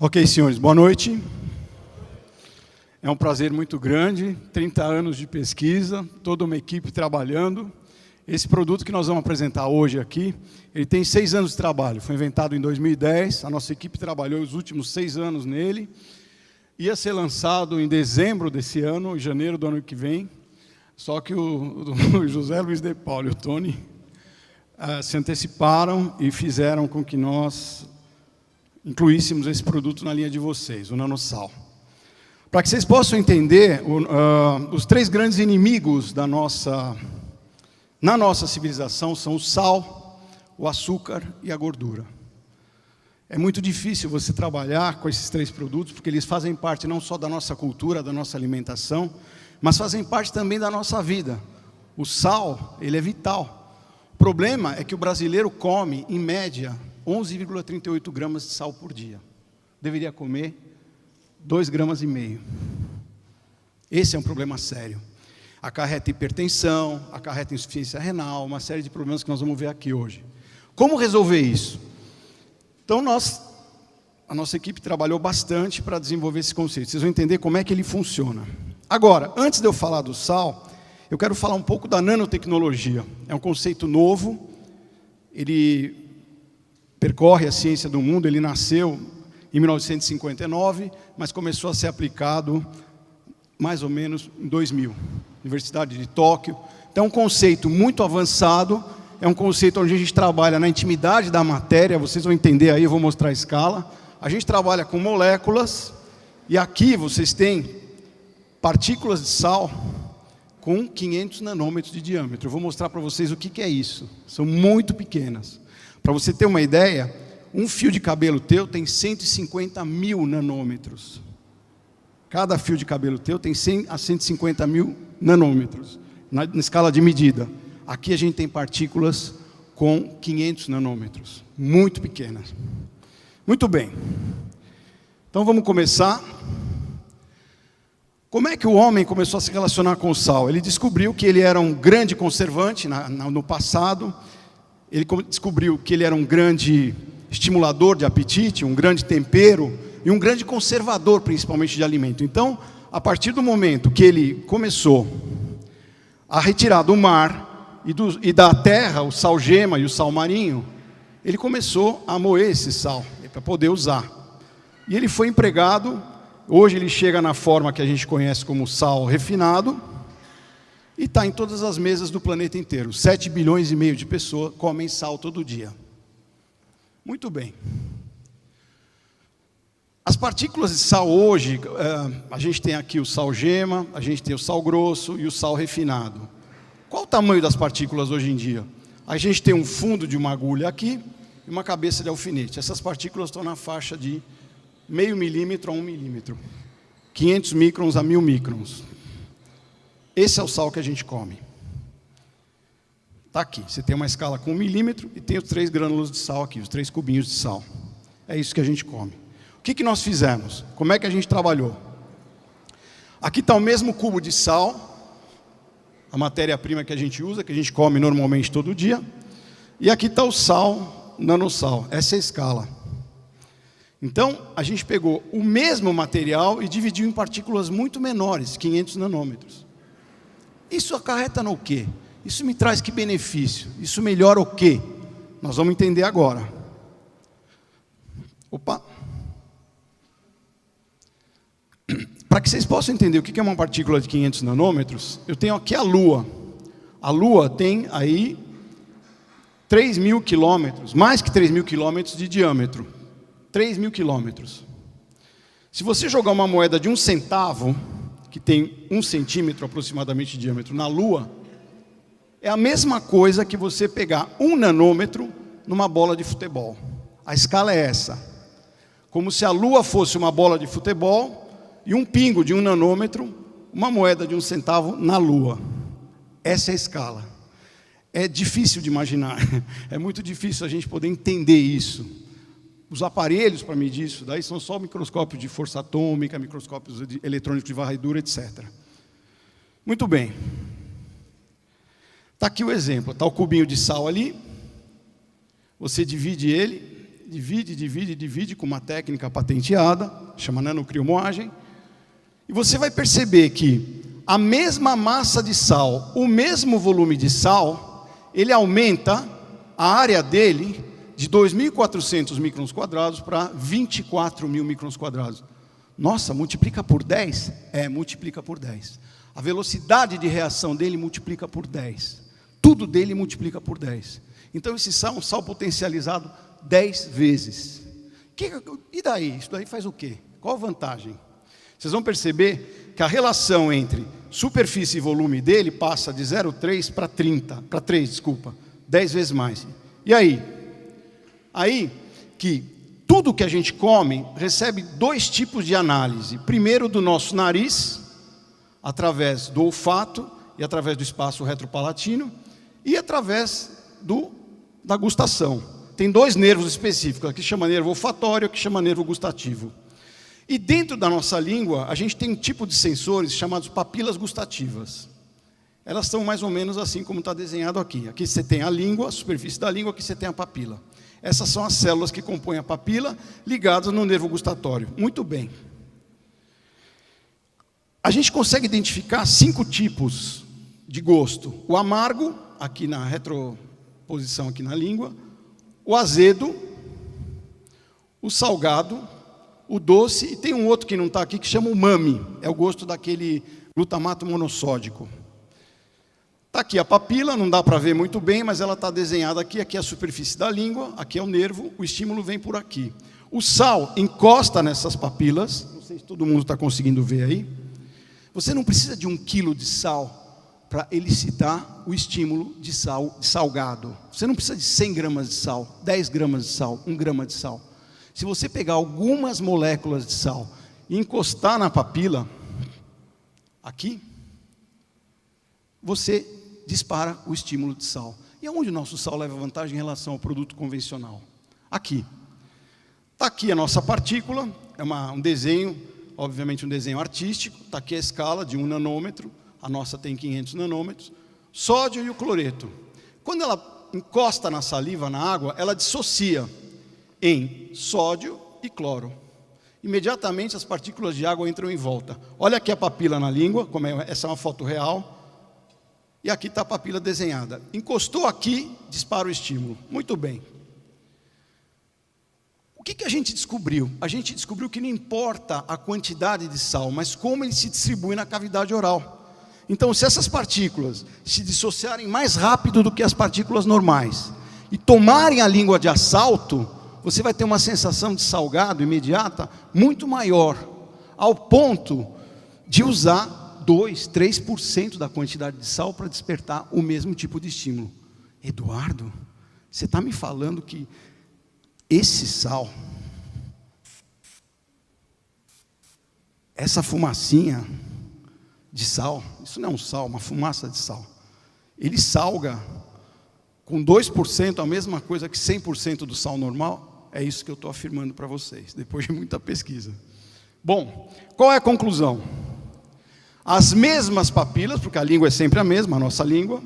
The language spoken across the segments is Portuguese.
Ok, senhores, boa noite. É um prazer muito grande, 30 anos de pesquisa, toda uma equipe trabalhando. Esse produto que nós vamos apresentar hoje aqui, ele tem 6 anos de trabalho, foi inventado em 2010, a nossa equipe trabalhou os últimos 6 anos nele. Ia ser lançado em dezembro desse ano, em janeiro do ano que vem, só que o José Luiz de Paulo e o Tony se anteciparam e fizeram com que nós incluíssemos esse produto na linha de vocês, o NanoSal. Para que vocês possam entender, os 3 grandes inimigos na nossa civilização são o sal, o açúcar e a gordura. É muito difícil você trabalhar com esses 3 produtos, porque eles fazem parte não só da nossa cultura, da nossa alimentação, mas fazem parte também da nossa vida. O sal, ele é vital. O problema é que o brasileiro come, em média, 11,38 gramas de sal por dia. Deveria comer 2,5 gramas. Esse é um problema sério. Acarreta hipertensão, acarreta insuficiência renal, uma série de problemas que nós vamos ver aqui hoje. Como resolver isso? Então, a nossa equipe trabalhou bastante para desenvolver esse conceito. Vocês vão entender como é que ele funciona. Agora, antes de eu falar do sal, eu quero falar um pouco da nanotecnologia. É um conceito novo, ele percorre a ciência do mundo, ele nasceu em 1959, mas começou a ser aplicado mais ou menos em 2000. Universidade de Tóquio. Então, é um conceito muito avançado, é um conceito onde a gente trabalha na intimidade da matéria, vocês vão entender aí, eu vou mostrar a escala. A gente trabalha com moléculas, e aqui vocês têm partículas de sal com 500 nanômetros de diâmetro. Eu vou mostrar para vocês o que é isso. São muito pequenas. Para você ter uma ideia, um fio de cabelo teu tem 150 mil nanômetros. Cada fio de cabelo teu tem 100 a 150 mil nanômetros, na escala de medida. Aqui a gente tem partículas com 500 nanômetros, muito pequenas. Muito bem. Então vamos começar. Como é que o homem começou a se relacionar com o sal? Ele descobriu que ele era um grande conservante no passado. Ele descobriu que ele era um grande estimulador de apetite, um grande tempero e um grande conservador, principalmente de alimento. Então, a partir do momento que ele começou a retirar do mar e da terra o sal gema e o sal marinho, ele começou a moer esse sal para poder usar. E ele foi empregado, hoje ele chega na forma que a gente conhece como sal refinado, e está em todas as mesas do planeta inteiro. 7,5 bilhões de pessoas comem sal todo dia. Muito bem. As partículas de sal hoje, a gente tem aqui o sal gema, a gente tem o sal grosso e o sal refinado. Qual o tamanho das partículas hoje em dia? A gente tem um fundo de uma agulha aqui e uma cabeça de alfinete. Essas partículas estão na faixa de 0,5 milímetro a 1 milímetro. 500 microns a 1000 microns. Esse é o sal que a gente come. Está aqui. Você tem uma escala com 1 milímetro e tem os 3 grânulos de sal aqui, os 3 cubinhos de sal. É isso que a gente come. O que nós fizemos? Como é que a gente trabalhou? Aqui está o mesmo cubo de sal, a matéria-prima que a gente usa, que a gente come normalmente todo dia. E aqui está o sal, nanosal. Essa é a escala. Então, a gente pegou o mesmo material e dividiu em partículas muito menores, 500 nanômetros. Isso acarreta no quê? Isso me traz que benefício? Isso melhora o quê? Nós vamos entender agora. Opa! Para que vocês possam entender o que é uma partícula de 500 nanômetros, eu tenho aqui a Lua. A Lua tem aí 3.000 quilômetros, mais que 3.000 quilômetros de diâmetro. 3.000 quilômetros. Se você jogar uma moeda de 1 centavo, que tem 1 centímetro aproximadamente de diâmetro na Lua, é a mesma coisa que você pegar 1 nanômetro numa bola de futebol. A escala é essa. Como se a Lua fosse uma bola de futebol e um pingo de 1 nanômetro, uma moeda de 1 centavo na Lua. Essa é a escala. É difícil de imaginar. É muito difícil a gente poder entender isso. Os aparelhos para medir isso daí são só microscópios de força atômica, microscópios eletrônicos de varredura, etc. Muito bem. Está aqui o exemplo. Está o cubinho de sal ali. Você divide ele divide com uma técnica patenteada, chama nanocriomoagem, e você vai perceber que a mesma massa de sal, o mesmo volume de sal, ele aumenta a área dele de 2.400 microns quadrados para 24.000 microns quadrados. Nossa, multiplica por 10? Multiplica por 10. A velocidade de reação dele multiplica por 10. Tudo dele multiplica por 10. Então esse sal é um sal potencializado 10 vezes. E daí? Isso daí faz o quê? Qual a vantagem? Vocês vão perceber que a relação entre superfície e volume dele passa de 0,3 para 3, 10 vezes mais. E aí? Aí que tudo que a gente come recebe 2 tipos de análise. Primeiro do nosso nariz, através do olfato e através do espaço retropalatino, e através da gustação. Tem 2 nervos específicos, aqui chama nervo olfatório, aqui chama nervo gustativo. E dentro da nossa língua, a gente tem um tipo de sensores chamados papilas gustativas. Elas são mais ou menos assim como está desenhado aqui. Aqui você tem a língua, a superfície da língua, aqui você tem a papila. Essas são as células que compõem a papila, ligadas no nervo gustatório. Muito bem. A gente consegue identificar 5 tipos de gosto. O amargo, aqui na retroposição aqui na língua. O azedo. O salgado. O doce. E tem um outro que não está aqui, que chama umami. É o gosto daquele glutamato monossódico. Está aqui a papila, não dá para ver muito bem, mas ela está desenhada aqui. Aqui é a superfície da língua, aqui é o nervo, o estímulo vem por aqui. O sal encosta nessas papilas, não sei se todo mundo está conseguindo ver aí. Você não precisa de 1 quilo de sal para elicitar o estímulo de salgado. Você não precisa de 100 gramas de sal, 10 gramas de sal, 1 grama de sal. Se você pegar algumas moléculas de sal e encostar na papila, aqui, você dispara o estímulo de sal. E aonde o nosso sal leva vantagem em relação ao produto convencional? Aqui. Está aqui a nossa partícula, é um desenho, obviamente um desenho artístico. Está aqui a escala de 1 nanômetro, a nossa tem 500 nanômetros. Sódio e o cloreto. Quando ela encosta na saliva, na água, ela dissocia em sódio e cloro. Imediatamente as partículas de água entram em volta. Olha aqui a papila na língua, essa é uma foto real. E aqui está a papila desenhada. Encostou aqui, dispara o estímulo. Muito bem. O que a gente descobriu? A gente descobriu que não importa a quantidade de sal, mas como ele se distribui na cavidade oral. Então, se essas partículas se dissociarem mais rápido do que as partículas normais e tomarem a língua de assalto, você vai ter uma sensação de salgado imediata muito maior, ao ponto de usar 2, 3% da quantidade de sal para despertar o mesmo tipo de estímulo. Eduardo, você está me falando que esse sal, essa fumacinha de sal, isso não é um sal, uma fumaça de sal, ele salga com 2% a mesma coisa que 100% do sal normal? É isso que eu estou afirmando para vocês, depois de muita pesquisa. Bom, qual é a conclusão? As mesmas papilas, porque a língua é sempre a mesma, a nossa língua,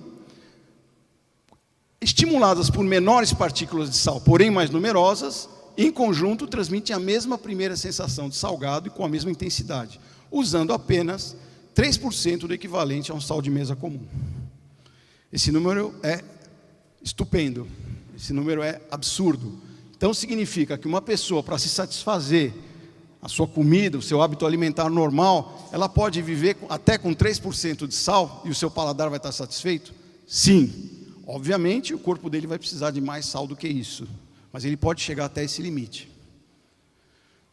estimuladas por menores partículas de sal, porém mais numerosas, em conjunto transmitem a mesma primeira sensação de salgado e com a mesma intensidade, usando apenas 3% do equivalente a um sal de mesa comum. Esse número é estupendo, esse número é absurdo. Então significa que uma pessoa, para se satisfazer a sua comida, o seu hábito alimentar normal, ela pode viver até com 3% de sal e o seu paladar vai estar satisfeito? Sim. Obviamente, o corpo dele vai precisar de mais sal do que isso, mas ele pode chegar até esse limite.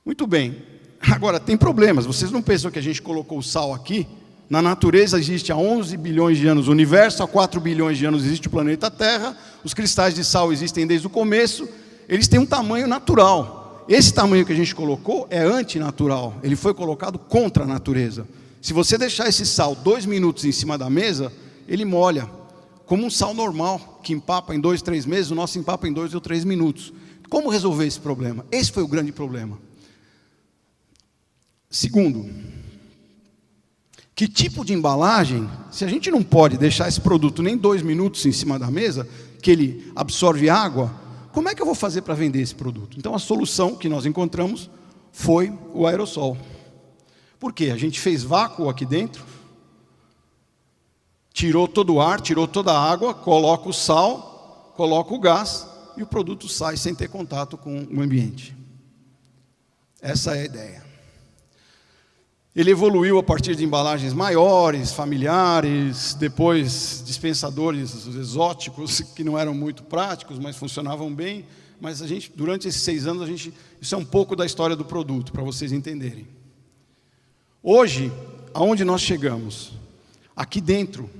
Muito bem. Agora, tem problemas. Vocês não pensam que a gente colocou o sal aqui? Na natureza existe há 11 bilhões de anos o universo, há 4 bilhões de anos existe o planeta Terra, os cristais de sal existem desde o começo, eles têm um tamanho natural. Esse tamanho que a gente colocou é antinatural, ele foi colocado contra a natureza. Se você deixar esse sal 2 minutos em cima da mesa, ele molha, como um sal normal, que empapa em 2, 3 meses, o nosso empapa em 2 ou 3 minutos. Como resolver esse problema? Esse foi o grande problema. Segundo, que tipo de embalagem, se a gente não pode deixar esse produto nem 2 minutos em cima da mesa, que ele absorve água, como é que eu vou fazer para vender esse produto? Então a solução que nós encontramos foi o aerossol. Por quê? A gente fez vácuo aqui dentro, tirou todo o ar, tirou toda a água, coloca o sal, coloca o gás e o produto sai sem ter contato com o ambiente. Essa é a ideia. Ele evoluiu a partir de embalagens maiores, familiares, depois dispensadores exóticos que não eram muito práticos, mas funcionavam bem. Mas a gente, durante esses 6 anos, isso é um pouco da história do produto, para vocês entenderem. Hoje, aonde nós chegamos? Aqui dentro,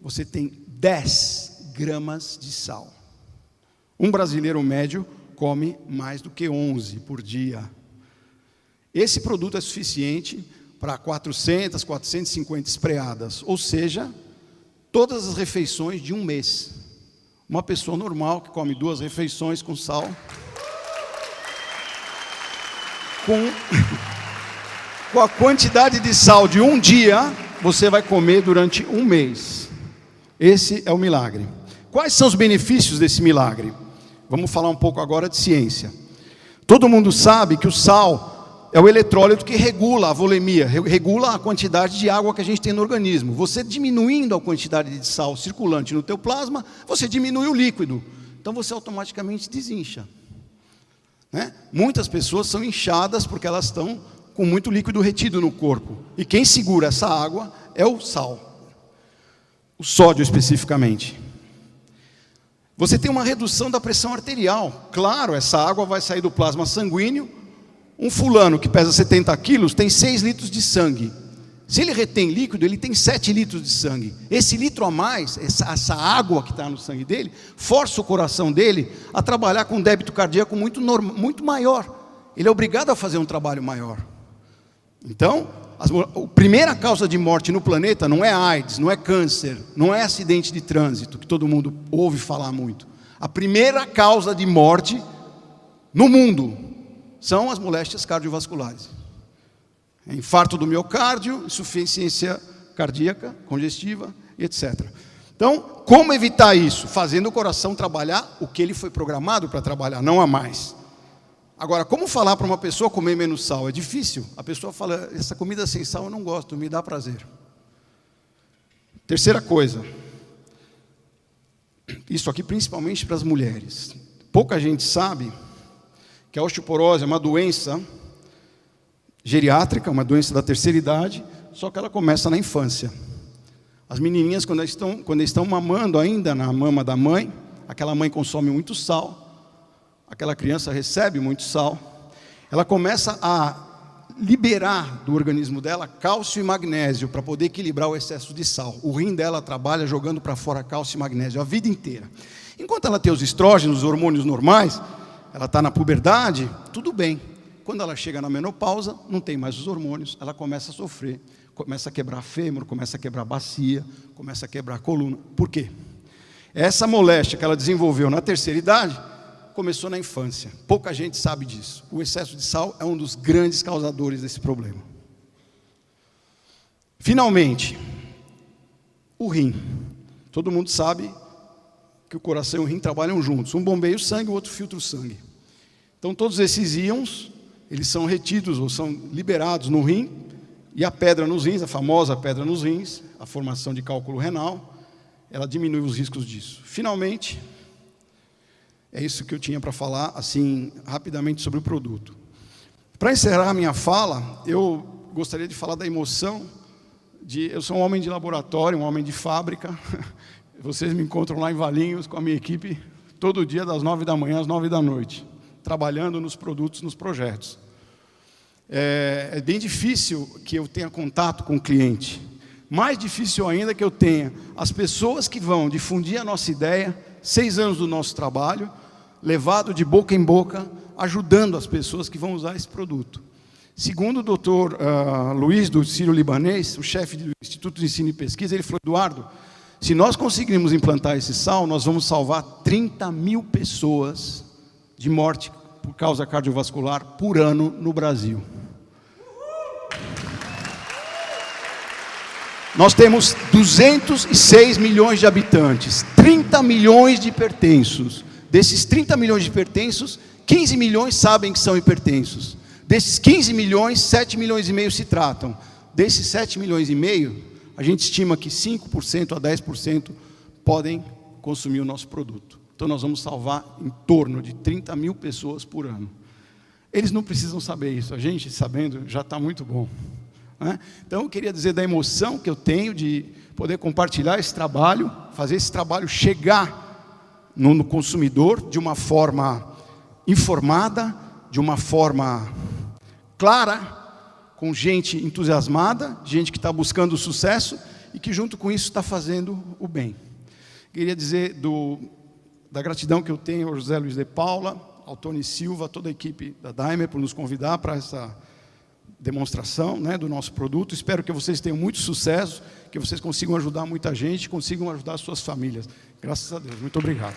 você tem 10 gramas de sal. Um brasileiro médio come mais do que 11 por dia. Esse produto é suficiente para 400, 450 espreadas, ou seja, todas as refeições de um mês. Uma pessoa normal que come 2 refeições com sal, com a quantidade de sal de um dia, você vai comer durante um mês. Esse é o milagre. Quais são os benefícios desse milagre? Vamos falar um pouco agora de ciência. Todo mundo sabe que o sal é o eletrólito que regula a volemia, regula a quantidade de água que a gente tem no organismo. Você diminuindo a quantidade de sal circulante no teu plasma, você diminui o líquido. Então você automaticamente desincha. Né? Muitas pessoas são inchadas porque elas estão com muito líquido retido no corpo. E quem segura essa água é o sal. O sódio especificamente. Você tem uma redução da pressão arterial. Claro, essa água vai sair do plasma sanguíneo. Um fulano que pesa 70 quilos tem 6 litros de sangue. Se ele retém líquido, ele tem 7 litros de sangue. Esse litro a mais, essa água que está no sangue dele, força o coração dele a trabalhar com um débito cardíaco muito maior. Ele é obrigado a fazer um trabalho maior. Então, a primeira causa de morte no planeta não é AIDS, não é câncer, não é acidente de trânsito, que todo mundo ouve falar muito. A primeira causa de morte no mundo são as moléstias cardiovasculares. Infarto do miocárdio, insuficiência cardíaca, congestiva, etc. Então, como evitar isso? Fazendo o coração trabalhar o que ele foi programado para trabalhar, não a mais. Agora, como falar para uma pessoa comer menos sal? É difícil. A pessoa fala, essa comida sem sal eu não gosto, me dá prazer. Terceira coisa. Isso aqui principalmente para as mulheres. Pouca gente sabe que a osteoporose é uma doença geriátrica, uma doença da terceira idade, só que ela começa na infância. As menininhas, quando estão mamando ainda na mama da mãe, aquela mãe consome muito sal, aquela criança recebe muito sal, ela começa a liberar do organismo dela cálcio e magnésio para poder equilibrar o excesso de sal. O rim dela trabalha jogando para fora cálcio e magnésio a vida inteira. Enquanto ela tem os estrógenos, os hormônios normais, ela está na puberdade, tudo bem. Quando ela chega na menopausa, não tem mais os hormônios, ela começa a sofrer, começa a quebrar fêmur, começa a quebrar bacia, começa a quebrar coluna. Por quê? Essa moléstia que ela desenvolveu na terceira idade, começou na infância. Pouca gente sabe disso. O excesso de sal é um dos grandes causadores desse problema. Finalmente, o rim. Todo mundo sabe que o coração e o rim trabalham juntos. Um bombeia o sangue, o outro filtra o sangue. Então, todos esses íons, eles são retidos ou são liberados no rim, e a pedra nos rins, a famosa pedra nos rins, a formação de cálculo renal, ela diminui os riscos disso. Finalmente, é isso que eu tinha para falar, assim, rapidamente sobre o produto. Para encerrar a minha fala, eu gostaria de falar da emoção eu sou um homem de laboratório, um homem de fábrica. Vocês me encontram lá em Valinhos com a minha equipe todo dia das 9 da manhã às 9 da noite, trabalhando nos produtos, nos projetos. É bem difícil que eu tenha contato com o cliente. Mais difícil ainda que eu tenha as pessoas que vão difundir a nossa ideia, 6 anos do nosso trabalho, levado de boca em boca, ajudando as pessoas que vão usar esse produto. Segundo o doutor Luiz, do Sírio-Libanês, o chefe do Instituto de Ensino e Pesquisa, ele falou, Eduardo, se nós conseguirmos implantar esse sal, nós vamos salvar 30 mil pessoas de morte por causa cardiovascular por ano no Brasil. Nós temos 206 milhões de habitantes, 30 milhões de hipertensos, Desses 30 milhões de hipertensos, 15 milhões sabem que são hipertensos. Desses 15 milhões, 7 milhões e meio se tratam. Desses 7 milhões e meio, a gente estima que 5% a 10% podem consumir o nosso produto. Então nós vamos salvar em torno de 30 mil pessoas por ano. Eles não precisam saber isso, a gente sabendo já está muito bom. Então eu queria dizer da emoção que eu tenho de poder compartilhar esse trabalho, fazer esse trabalho chegar no consumidor de uma forma informada, de uma forma clara, com gente entusiasmada, gente que está buscando o sucesso e que junto com isso está fazendo o bem. Queria dizer da gratidão que eu tenho ao José Luiz de Paula, ao Tony Silva, a toda a equipe da Daimler por nos convidar para essa demonstração, né, do nosso produto. Espero que vocês tenham muito sucesso, que vocês consigam ajudar muita gente, consigam ajudar as suas famílias. Graças a Deus. Muito obrigado.